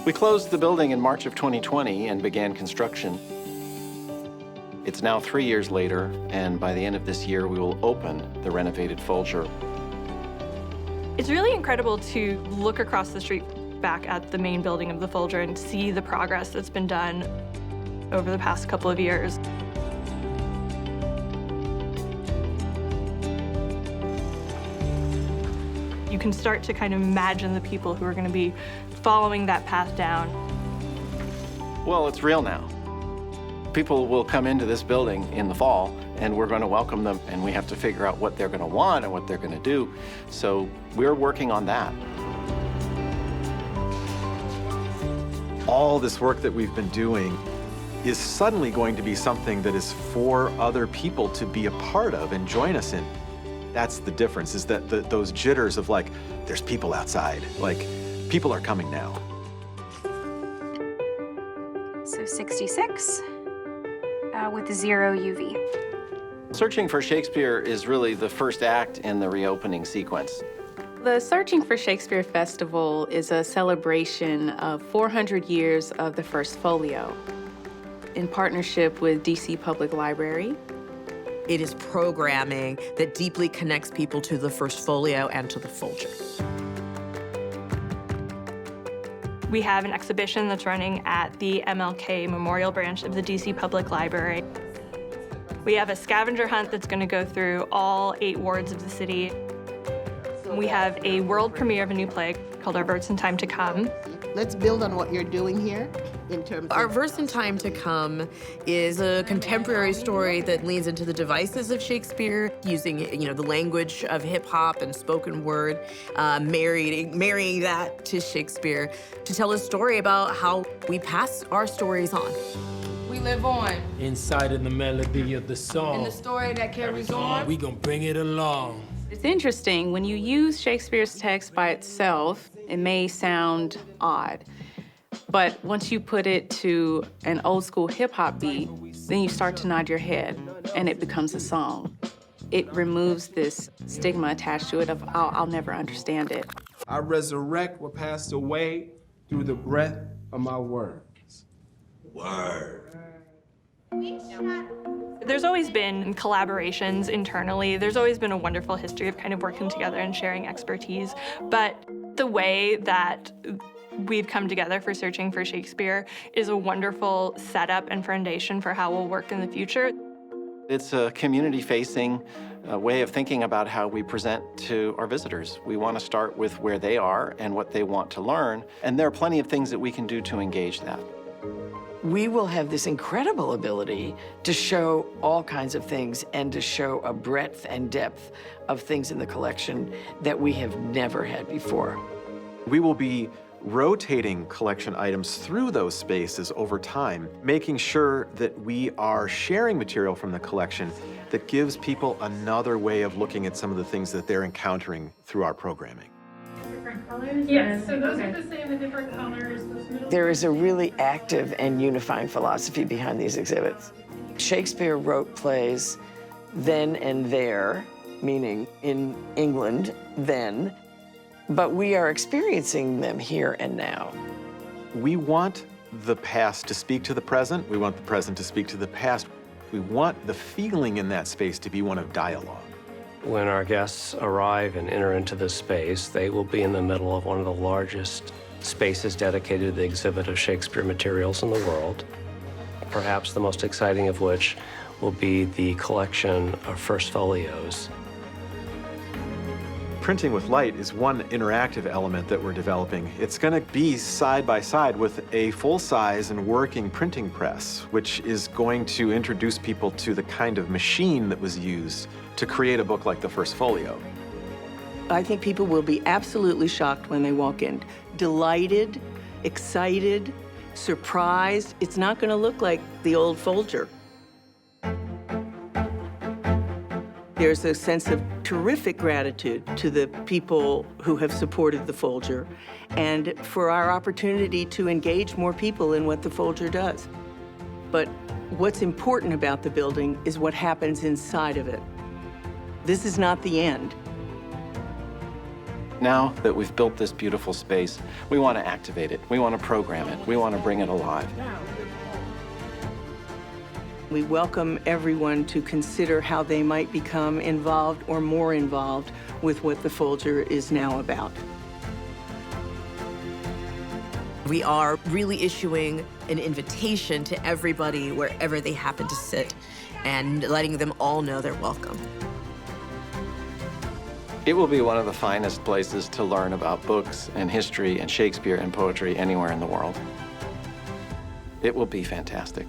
We closed the building in March of 2020 and began construction. It's now 3 years later, and by the end of this year, we will open the renovated Folger. It's really incredible to look across the street back at the main building of the Folger and see the progress that's been done over the past couple of years. You can start to kind of imagine the people who are going to be following that path down. Well, it's real now. People will come into this building in the fall, and we're going to welcome them, and we have to figure out what they're going to want and what they're going to do. So we're working on that. All this work that we've been doing is suddenly going to be something that is for other people to be a part of and join us in. That's the difference, is that those jitters of like, there's people outside, like people are coming now. So 66 with 0 UV. Searching for Shakespeare is really the first act in the reopening sequence. The Searching for Shakespeare Festival is a celebration of 400 years of the First Folio in partnership with DC Public Library. It is programming that deeply connects people to the First Folio and to the Folger. We have an exhibition that's running at the MLK Memorial Branch of the DC Public Library. We have a scavenger hunt that's going to go through all 8 wards of the city. We have a world premiere of a new play called Our Verse in Time to Come. Let's build on what you're doing here in terms of... Our Verse in Time to Come is a contemporary story that leans into the devices of Shakespeare, using, the language of hip-hop and spoken word, marrying that to Shakespeare to tell a story about how we pass our stories on. We live on. Inside of the melody of the song. And the story that carries on. We gonna bring it along. It's interesting, when you use Shakespeare's text by itself, it may sound odd. But once you put it to an old school hip hop beat, then you start to nod your head and it becomes a song. It removes this stigma attached to it of, I'll never understand it. I resurrect what passed away through the breath of my words. Word. There's always been collaborations internally. There's always been a wonderful history of kind of working together and sharing expertise. But the way that we've come together for Searching for Shakespeare is a wonderful setup and foundation for how we'll work in the future. It's a community-facing way of thinking about how we present to our visitors. We want to start with where they are and what they want to learn, and there are plenty of things that we can do to engage that. We will have this incredible ability to show all kinds of things and to show a breadth and depth of things in the collection that we have never had before. We will be rotating collection items through those spaces over time, making sure that we are sharing material from the collection that gives people another way of looking at some of the things that they're encountering through our programming. Different colors? Yes, so those are the same, the different colors. There is a really active and unifying philosophy behind these exhibits. Shakespeare wrote plays then and there, meaning in England then, but we are experiencing them here and now. We want the past to speak to the present. We want the present to speak to the past. We want the feeling in that space to be one of dialogue. When our guests arrive and enter into this space, they will be in the middle of one of the largest spaces dedicated to the exhibit of Shakespeare materials in the world, perhaps the most exciting of which will be the collection of First Folios. Printing with light is one interactive element that we're developing. It's going to be side by side with a full-size and working printing press, which is going to introduce people to the kind of machine that was used to create a book like the First Folio. I think people will be absolutely shocked when they walk in. Delighted, excited, surprised. It's not going to look like the old Folger. There's a sense of terrific gratitude to the people who have supported the Folger and for our opportunity to engage more people in what the Folger does. But what's important about the building is what happens inside of it. This is not the end. Now that we've built this beautiful space, we want to activate it. We want to program it. We want to bring it alive. We welcome everyone to consider how they might become involved or more involved with what the Folger is now about. We are really issuing an invitation to everybody wherever they happen to sit and letting them all know they're welcome. It will be one of the finest places to learn about books and history and Shakespeare and poetry anywhere in the world. It will be fantastic.